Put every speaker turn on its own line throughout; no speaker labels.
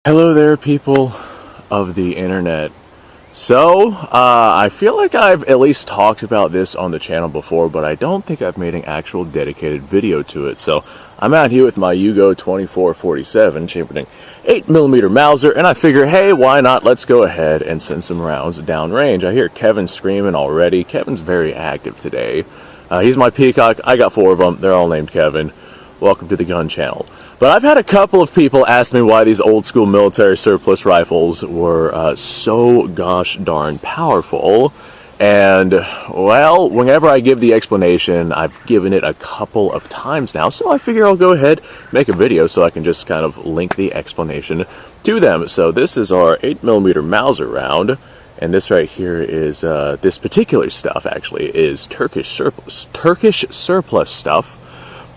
Hello there, people of the internet. So, I feel like I've at least talked about this on the channel before, but I don't think I've made an actual dedicated video to it. So, I'm out here with my Yugo 2447 chambered 8mm Mauser, and I figure, hey, why not? Let's go ahead and send some rounds downrange. I hear Kevin screaming already. Kevin's very active today. He's my peacock. I got 4 of them. They're all named Kevin. Welcome to the gun channel. But I've had a couple of people ask me why these old school military surplus rifles were so gosh darn powerful. And, well, whenever I give the explanation, I've given it a couple of times now, so I figure I'll go ahead, make a video so I can just kind of link the explanation to them. So this is our 8mm Mauser round, and this right here is, this particular stuff actually is Turkish surplus stuff.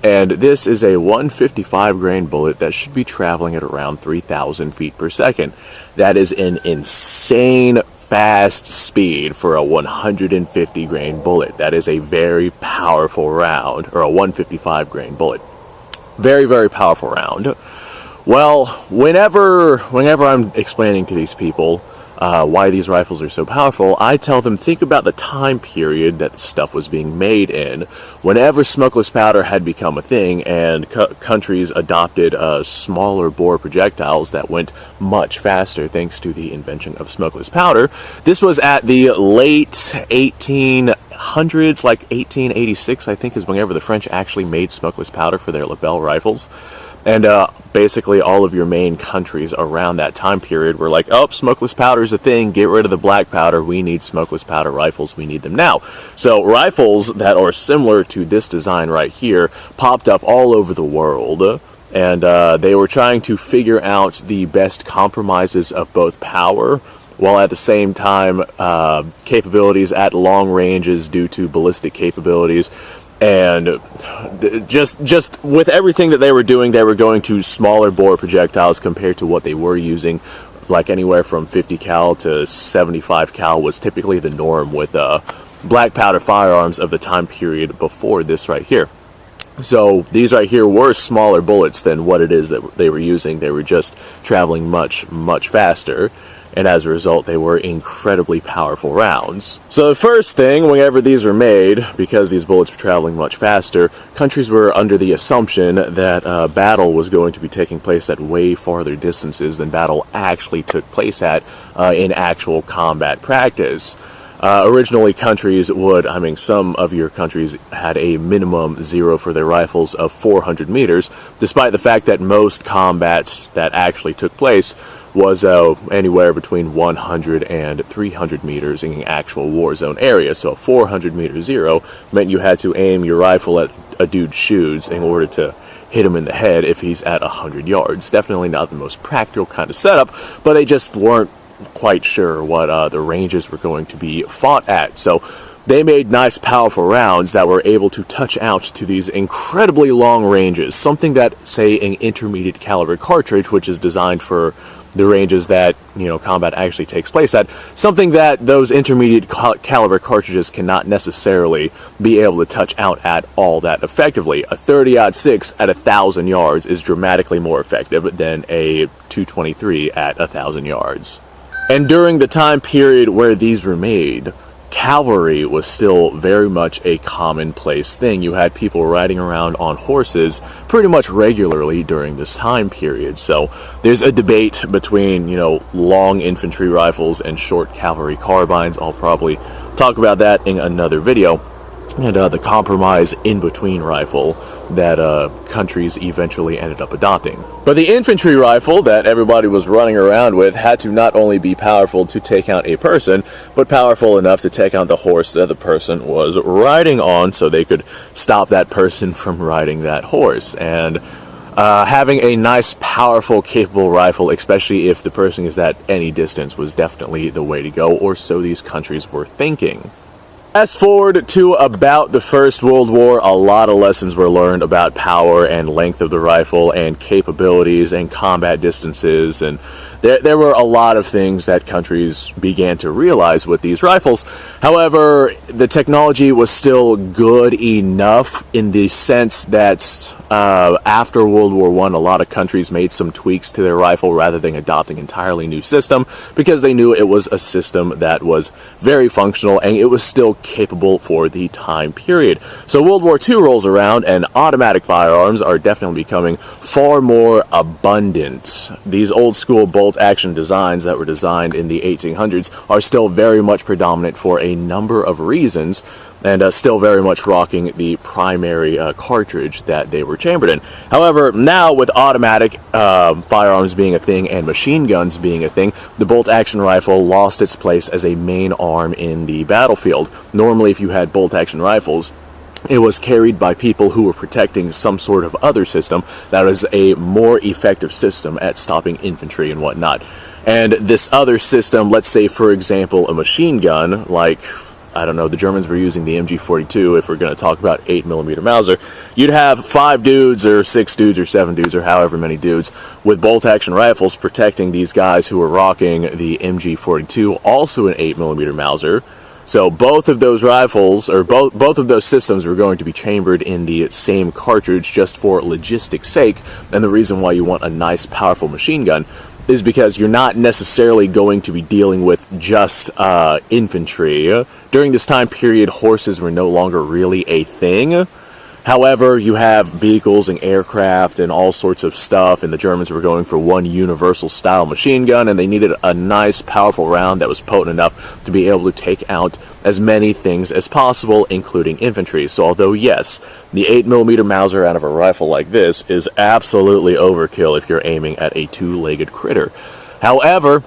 And this is a 155 grain bullet that should be traveling at around 3,000 feet per second. That is an insane fast speed for a 150 grain bullet. That is a very powerful round, or a 155 grain bullet. Very, very powerful round. Well, whenever I'm explaining to these people why these rifles are so powerful, I tell them, think about the time period that the stuff was being made in. Whenever smokeless powder had become a thing and countries adopted smaller bore projectiles that went much faster thanks to the invention of smokeless powder. This was at the late 1800s, like 1886, I think, is whenever the French actually made smokeless powder for their lapel rifles. And basically all of your main countries around that time period were like, oh, smokeless powder is a thing, get rid of the black powder, we need smokeless powder rifles, we need them now. So rifles that are similar to this design right here popped up all over the world, and they were trying to figure out the best compromises of both power, while at the same time capabilities at long ranges due to ballistic capabilities. And just with everything that they were doing, they were going to smaller bore projectiles compared to what they were using. Like anywhere from 50 cal to 75 cal was typically the norm with black powder firearms of the time period before this right here. So these right here were smaller bullets than what it is that they were using. They were just traveling much, much faster. And as a result, they were incredibly powerful rounds. So the first thing, whenever these were made, because these bullets were traveling much faster, countries were under the assumption that battle was going to be taking place at way farther distances than battle actually took place at in actual combat practice. Originally, countries would, some of your countries had a minimum 0 for their rifles of 400 meters, despite the fact that most combats that actually took place was anywhere between 100 and 300 meters in an actual war zone area. So a 400 meter 0 meant you had to aim your rifle at a dude's shoes in order to hit him in the head if he's at 100 yards. Definitely not the most practical kind of setup, but they just weren't quite sure what the ranges were going to be fought at. So they made nice, powerful rounds that were able to touch out to these incredibly long ranges, something that, say, an intermediate caliber cartridge, which is designed for the ranges that, combat actually takes place at, something that those intermediate caliber cartridges cannot necessarily be able to touch out at all that effectively. A 30-06 at 1,000 yards is dramatically more effective than a 223 at 1,000 yards. And during the time period where these were made, cavalry was still very much a commonplace thing. You had people riding around on horses pretty much regularly during this time period. So there's a debate between, long infantry rifles and short cavalry carbines. I'll probably talk about that in another video. And the compromise in-between rifle that countries eventually ended up adopting. But the infantry rifle that everybody was running around with had to not only be powerful to take out a person, but powerful enough to take out the horse that the person was riding on, so they could stop that person from riding that horse. And having a nice, powerful, capable rifle, especially if the person is at any distance, was definitely the way to go, or so these countries were thinking. Fast forward to about the First World War, a lot of lessons were learned about power and length of the rifle and capabilities and combat distances, and there were a lot of things that countries began to realize with these rifles. However, the technology was still good enough in the sense that after World War I, a lot of countries made some tweaks to their rifle rather than adopting an entirely new system, because they knew it was a system that was very functional and it was still capable for the time period. So World War II rolls around and automatic firearms are definitely becoming far more abundant. These old school bolt action designs that were designed in the 1800s are still very much predominant for a number of reasons, and still very much rocking the primary cartridge that they were chambered in. However, now with automatic firearms being a thing and machine guns being a thing, the bolt-action rifle lost its place as a main arm in the battlefield. Normally, if you had bolt-action rifles, it was carried by people who were protecting some sort of other system that was a more effective system at stopping infantry and whatnot. And this other system, let's say, for example, a machine gun, like, I don't know, the Germans were using the MG42, if we're going to talk about 8mm Mauser, you'd have 5 dudes or 6 dudes or 7 dudes or however many dudes with bolt-action rifles protecting these guys who were rocking the MG42, also an 8mm Mauser. So both of those rifles, or both of those systems, were going to be chambered in the same cartridge just for logistics' sake. And the reason why you want a nice, powerful machine gun is because you're not necessarily going to be dealing with just infantry. During this time period, horses were no longer really a thing. However, you have vehicles and aircraft and all sorts of stuff, and the Germans were going for one universal style machine gun, and they needed a nice, powerful round that was potent enough to be able to take out as many things as possible, including infantry. So although, yes, the 8mm Mauser out of a rifle like this is absolutely overkill if you're aiming at a two-legged critter. However,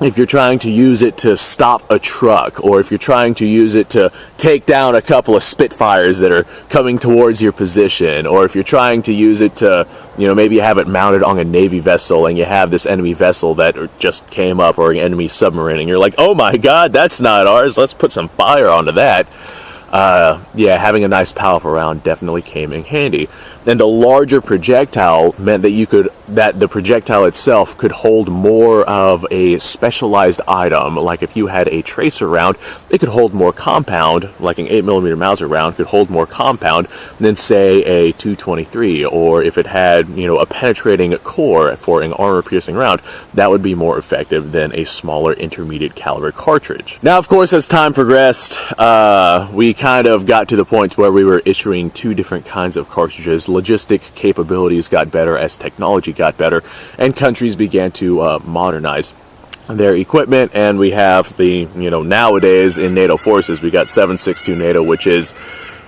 if you're trying to use it to stop a truck, or if you're trying to use it to take down a couple of Spitfires that are coming towards your position, or if you're trying to use it to, you know, maybe you have it mounted on a Navy vessel and you have this enemy vessel that just came up, or an enemy submarine, and you're like, oh my god, that's not ours, let's put some fire onto that. Yeah, having a nice powerful round definitely came in handy. And a larger projectile meant that the projectile itself could hold more of a specialized item. Like if you had a tracer round, it could hold more compound, like an 8mm Mauser round could hold more compound than, say, a 223. Or if it had, you know, a penetrating core for an armor-piercing round, that would be more effective than a smaller intermediate caliber cartridge. Now, of course, as time progressed, we kind of got to the point where we were issuing 2 different kinds of cartridges. Logistic capabilities got better as technology got better, and countries began to modernize their equipment. And we have the, you know, nowadays in NATO forces, we got 7.62 NATO, which is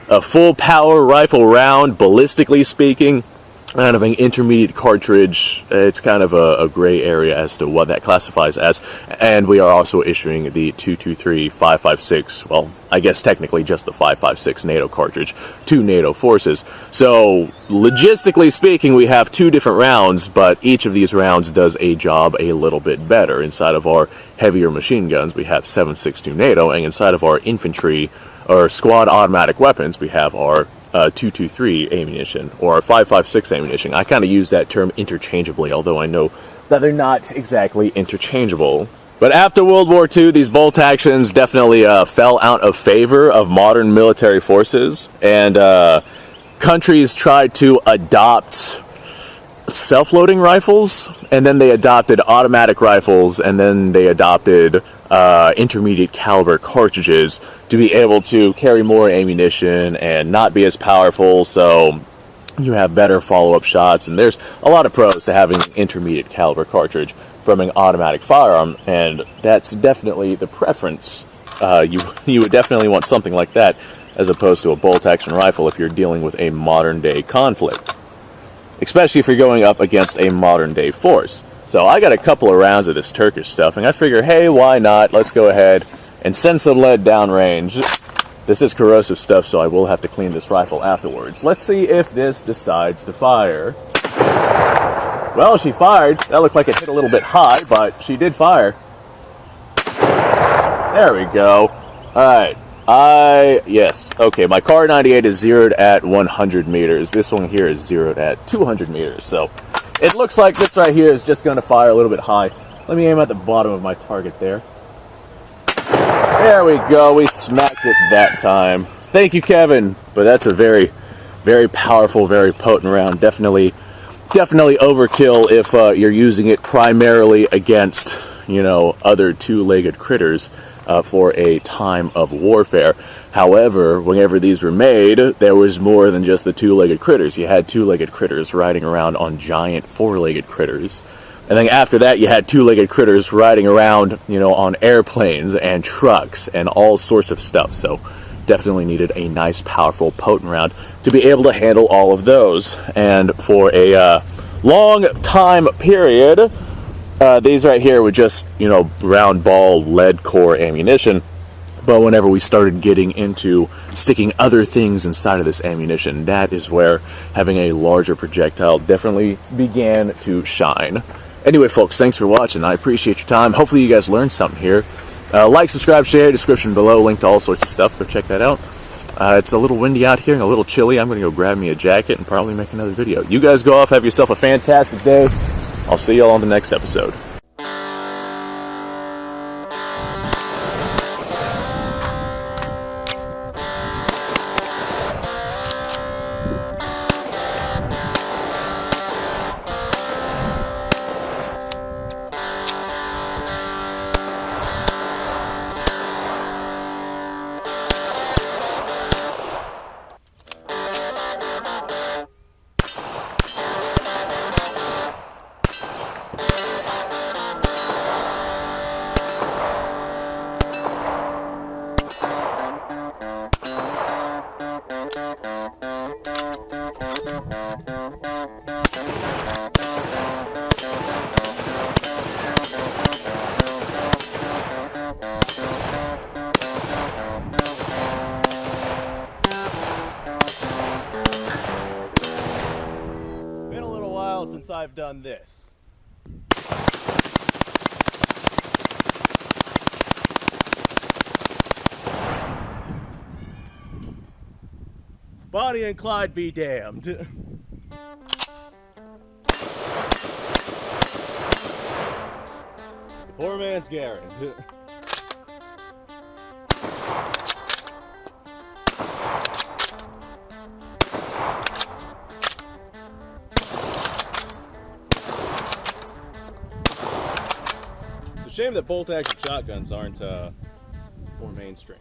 a full power rifle round, ballistically speaking, kind of an intermediate cartridge. It's kind of a gray area as to what that classifies as. And we are also issuing the 223 5.56, well, I guess technically just the 5.56 NATO cartridge to NATO forces. So logistically speaking, we have 2 different rounds, but each of these rounds does a job a little bit better. Inside of our heavier machine guns, we have 7.62 NATO, and inside of our infantry or squad automatic weapons, we have our 223 ammunition, or 5.56 ammunition. I kind of use that term interchangeably, although I know that they're not exactly interchangeable. But after World War II, these bolt actions definitely fell out of favor of modern military forces, and countries tried to adopt self-loading rifles, and then they adopted automatic rifles, and then they adopted intermediate caliber cartridges to be able to carry more ammunition and not be as powerful, so you have better follow-up shots. And there's a lot of pros to having an intermediate caliber cartridge from an automatic firearm, and that's definitely the preference. You would definitely want something like that as opposed to a bolt-action rifle if you're dealing with a modern-day conflict, especially if you're going up against a modern-day force. So I got a couple of rounds of this Turkish stuff, and I figure, hey, why not? Let's go ahead and send some lead downrange. This is corrosive stuff, so I will have to clean this rifle afterwards. Let's see if this decides to fire. Well, she fired. That looked like it hit a little bit high, but she did fire. There we go. Alright. Yes. Okay, my Car 98 is zeroed at 100 meters. This one here is zeroed at 200 meters. So it looks like this right here is just going to fire a little bit high. Let me aim at the bottom of my target there. There we go. We smacked it that time. Thank you, Kevin. But that's a very, very powerful, very potent round. Definitely overkill if you're using it primarily against, you know, other two-legged critters for a time of warfare. However, whenever these were made, there was more than just the two-legged critters. You had two-legged critters riding around on giant four-legged critters. And then after that, you had two-legged critters riding around, you know, on airplanes and trucks and all sorts of stuff. So definitely needed a nice, powerful, potent round to be able to handle all of those. And for a long time period, these right here were just, you know, round ball lead core ammunition. But whenever we started getting into sticking other things inside of this ammunition, that is where having a larger projectile definitely began to shine. Anyway, folks, thanks for watching. I appreciate your time. Hopefully you guys learned something here. Like, subscribe, share, description below, link to all sorts of stuff. Go check that out. It's a little windy out here and a little chilly. I'm going to go grab me a jacket and probably make another video. You guys go off, have yourself a fantastic day. I'll see y'all on the next episode.
Been a little while since I've done this. Bonnie and Clyde be damned. Poor man's Garen. It's a shame that bolt-action shotguns aren't more mainstream.